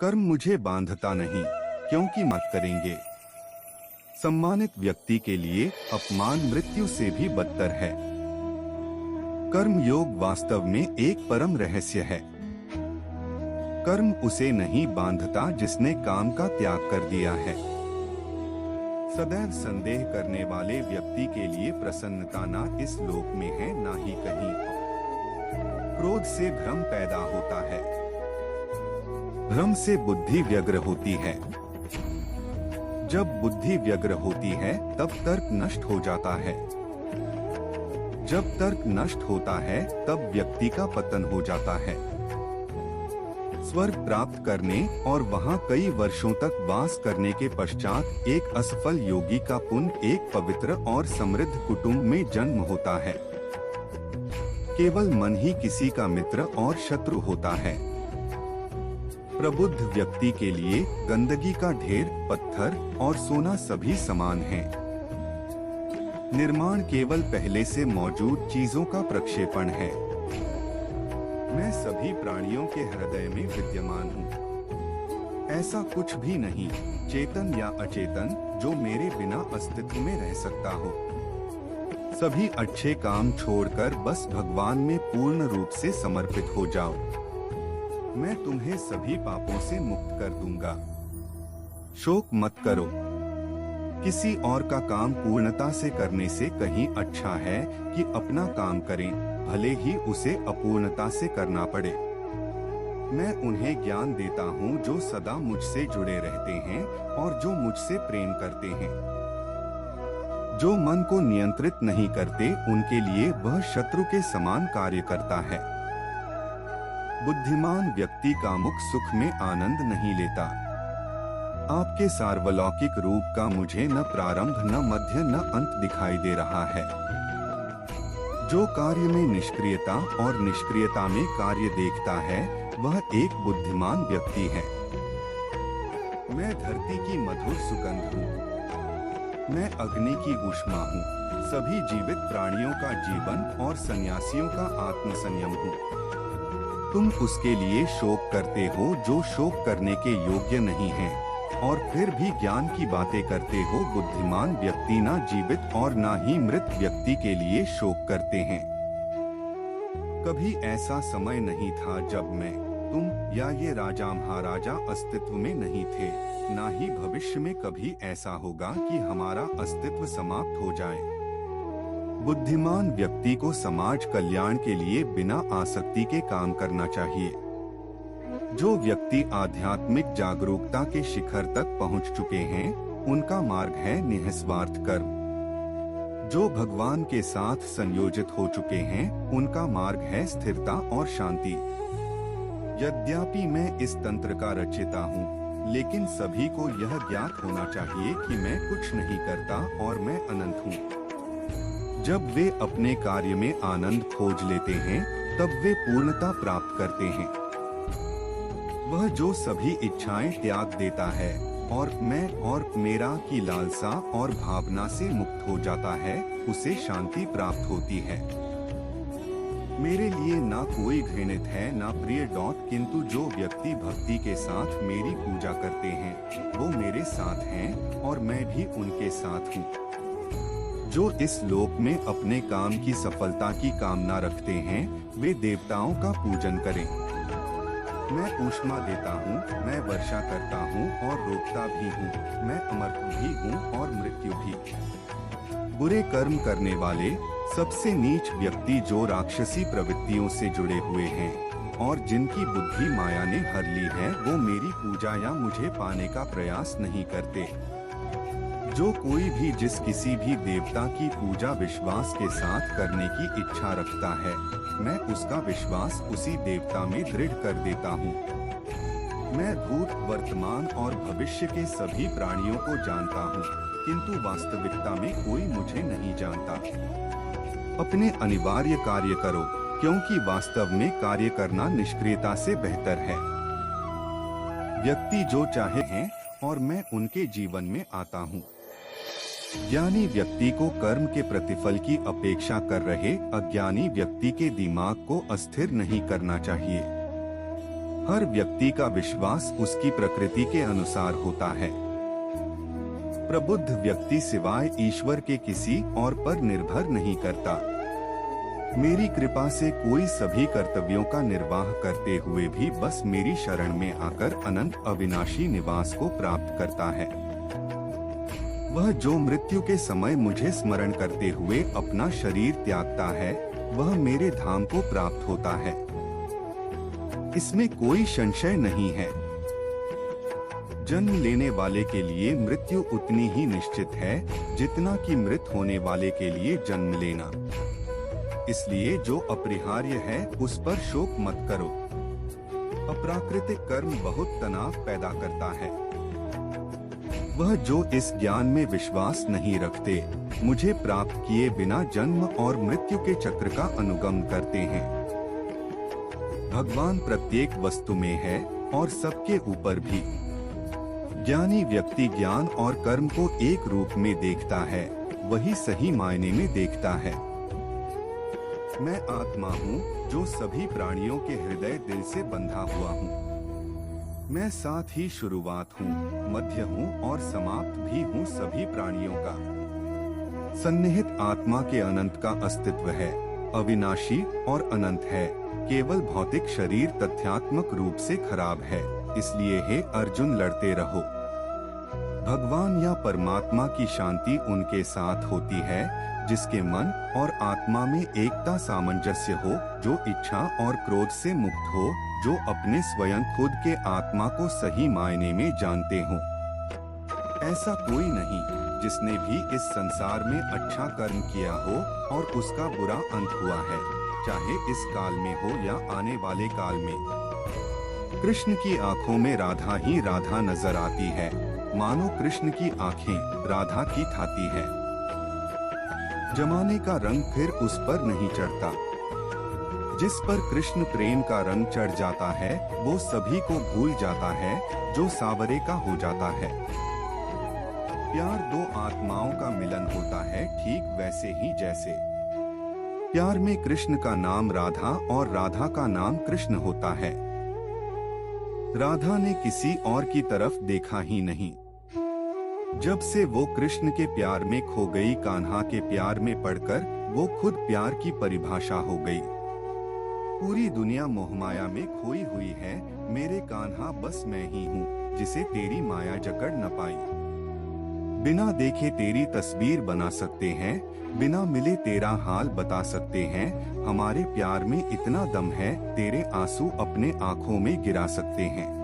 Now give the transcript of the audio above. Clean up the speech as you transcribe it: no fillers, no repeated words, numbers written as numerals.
कर्म मुझे बांधता नहीं, क्योंकि मत करेंगे। सम्मानित व्यक्ति के लिए अपमान मृत्यु से भी बदतर है। कर्म योग वास्तव में एक परम रहस्य है। कर्म उसे नहीं बांधता जिसने काम का त्याग कर दिया है। सदैव संदेह करने वाले व्यक्ति के लिए प्रसन्नता ना इस लोक में है ना ही कहीं। क्रोध से भ्रम पैदा होता है, भ्रम से बुद्धि व्यग्र होती है। जब बुद्धि व्यग्र होती है तब तर्क नष्ट हो जाता है। जब तर्क नष्ट होता है तब व्यक्ति का पतन हो जाता है। स्वर्ग प्राप्त करने और वहां कई वर्षों तक वास करने के पश्चात एक असफल योगी का पुण्य एक पवित्र और समृद्ध कुटुंब में जन्म होता है। केवल मन ही किसी का मित्र और शत्रु होता है। प्रबुद्ध व्यक्ति के लिए गंदगी का ढेर, पत्थर और सोना सभी समान हैं। निर्माण केवल पहले से मौजूद चीजों का प्रक्षेपण है। मैं सभी प्राणियों के हृदय में विद्यमान हूँ। ऐसा कुछ भी नहीं, चेतन या अचेतन, जो मेरे बिना अस्तित्व में रह सकता हो। सभी अच्छे काम छोड़कर बस भगवान में पूर्ण रूप से समर्पित हो जाओ। मैं तुम्हें सभी पापों से मुक्त कर दूंगा। शोक मत करो। किसी और का काम पूर्णता से करने से कहीं अच्छा है कि अपना काम करें, भले ही उसे अपूर्णता से करना पड़े। मैं उन्हें ज्ञान देता हूँ जो सदा मुझसे जुड़े रहते हैं और जो मुझसे प्रेम करते हैं। जो मन को नियंत्रित नहीं करते उनके लिए वह शत्रु के समान कार्य करता है। बुद्धिमान व्यक्ति का मुख सुख में आनंद नहीं लेता। आपके सार्वलौकिक रूप का मुझे न प्रारंभ न मध्य न अंत दिखाई दे रहा है। जो कार्य में निष्क्रियता और निष्क्रियता में कार्य देखता है वह एक बुद्धिमान व्यक्ति है। मैं धरती की मधुर सुगंध हूँ। मैं अग्नि की ऊष्मा हूँ। सभी जीवित प्राणियों का जीवन और सन्यासियों का आत्मसंयम हूँ। तुम उसके लिए शोक करते हो जो शोक करने के योग्य नहीं है, और फिर भी ज्ञान की बातें करते हो। बुद्धिमान व्यक्ति ना जीवित और ना ही मृत व्यक्ति के लिए शोक करते हैं। कभी ऐसा समय नहीं था जब मैं, तुम या ये राजा महाराजा अस्तित्व में नहीं थे। ना ही भविष्य में कभी ऐसा होगा कि हमारा अस्तित्व समाप्त हो जाए। बुद्धिमान व्यक्ति को समाज कल्याण के लिए बिना आसक्ति के काम करना चाहिए। जो व्यक्ति आध्यात्मिक जागरूकता के शिखर तक पहुंच चुके हैं, उनका मार्ग है निःस्वार्थ कर्म। जो भगवान के साथ संयोजित हो चुके हैं, उनका मार्ग है स्थिरता और शांति। यद्यपि मैं इस तंत्र का रचयिता हूँ, लेकिन सभी को यह ज्ञात होना चाहिए कि मैं कुछ नहीं करता और मैं अनंत हूँ। जब वे अपने कार्य में आनंद खोज लेते हैं, तब वे पूर्णता प्राप्त करते हैं। वह जो सभी इच्छाएं त्याग देता है और मैं और मेरा की लालसा और भावना से मुक्त हो जाता है, उसे शांति प्राप्त होती है। मेरे लिए ना कोई घृणित है ना प्रिय डॉट, किंतु जो व्यक्ति भक्ति के साथ मेरी पूजा करते हैं वो मेरे साथ हैं और मैं भी उनके साथ हूँ। जो इस लोक में अपने काम की सफलता की कामना रखते हैं वे देवताओं का पूजन करें। मैं ऊष्मा देता हूँ, मैं वर्षा करता हूँ और रोकता भी हूँ। मैं अमर्त्य भी हूँ और मृत्यु भी। बुरे कर्म करने वाले सबसे नीच व्यक्ति जो राक्षसी प्रवृत्तियों से जुड़े हुए हैं और जिनकी बुद्धि माया ने हर ली है, वो मेरी पूजा या मुझे पाने का प्रयास नहीं करते। जो कोई भी जिस किसी भी देवता की पूजा विश्वास के साथ करने की इच्छा रखता है, मैं उसका विश्वास उसी देवता में दृढ़ कर देता हूँ। मैं भूत, वर्तमान और भविष्य के सभी प्राणियों को जानता हूँ, किंतु वास्तविकता में कोई मुझे नहीं जानता। अपने अनिवार्य कार्य करो, क्योंकि वास्तव में कार्य करना निष्क्रियता से बेहतर है। व्यक्ति जो चाहे हैं और मैं उनके जीवन में आता हूँ। ज्ञानी व्यक्ति को कर्म के प्रतिफल की अपेक्षा कर रहे अज्ञानी व्यक्ति के दिमाग को अस्थिर नहीं करना चाहिए। हर व्यक्ति का विश्वास उसकी प्रकृति के अनुसार होता है। प्रबुद्ध व्यक्ति सिवाय ईश्वर के किसी और पर निर्भर नहीं करता। मेरी कृपा से कोई सभी कर्तव्यों का निर्वाह करते हुए भी बस मेरी शरण में आकर अनंत अविनाशी निवास को प्राप्त करता है। वह जो मृत्यु के समय मुझे स्मरण करते हुए अपना शरीर त्यागता है, वह मेरे धाम को प्राप्त होता है। इसमें कोई संशय नहीं है। जन्म लेने वाले के लिए मृत्यु उतनी ही निश्चित है जितना कि मृत होने वाले के लिए जन्म लेना। इसलिए जो अपरिहार्य है उस पर शोक मत करो। अप्राकृतिक कर्म बहुत तनाव पैदा करता है। वह जो इस ज्ञान में विश्वास नहीं रखते, मुझे प्राप्त किए बिना जन्म और मृत्यु के चक्र का अनुगमन करते हैं। भगवान प्रत्येक वस्तु में है और सबके ऊपर भी। ज्ञानी व्यक्ति ज्ञान और कर्म को एक रूप में देखता है, वही सही मायने में देखता है। मैं आत्मा हूँ जो सभी प्राणियों के हृदय दिल से बंधा हुआ हूँ। मैं साथ ही शुरुआत हूँ, मध्य हूँ और समाप्त भी हूँ सभी प्राणियों का। सन्निहित आत्मा के अनंत का अस्तित्व है, अविनाशी और अनंत है। केवल भौतिक शरीर तथ्यात्मक रूप से खराब है। इसलिए हे अर्जुन, लड़ते रहो। भगवान या परमात्मा की शांति उनके साथ होती है जिसके मन और आत्मा में एकता सामंजस्य हो, जो इच्छा और क्रोध से मुक्त हो, जो अपने स्वयं खुद के आत्मा को सही मायने में जानते हो। ऐसा कोई नहीं जिसने भी इस संसार में अच्छा कर्म किया हो और उसका बुरा अंत हुआ है, चाहे इस काल में हो या आने वाले काल में। कृष्ण की आंखों में राधा ही राधा नजर आती है, मानो कृष्ण की आंखें राधा की थाती है। जमाने का रंग फिर उस पर नहीं चढ़ता। जिस पर कृष्ण प्रेम का रंग चढ़ जाता है, वो सभी को भूल जाता है जो सावरे का हो जाता है। प्यार दो आत्माओं का मिलन होता है, ठीक वैसे ही जैसे प्यार में कृष्ण का नाम राधा और राधा का नाम कृष्ण होता है। राधा ने किसी और की तरफ देखा ही नहीं। जब से वो कृष्ण के प्यार में खो गई, कान्हा के प्यार में पड़कर वो खुद प्यार की परिभाषा हो गई। पूरी दुनिया मोहमाया में खोई हुई है, मेरे कान्हा बस मैं ही हूँ जिसे तेरी माया जकड़ न पाई। बिना देखे तेरी तस्वीर बना सकते हैं, बिना मिले तेरा हाल बता सकते हैं। हमारे प्यार में इतना दम है, तेरे आंसू अपने आंखों में गिरा सकते हैं।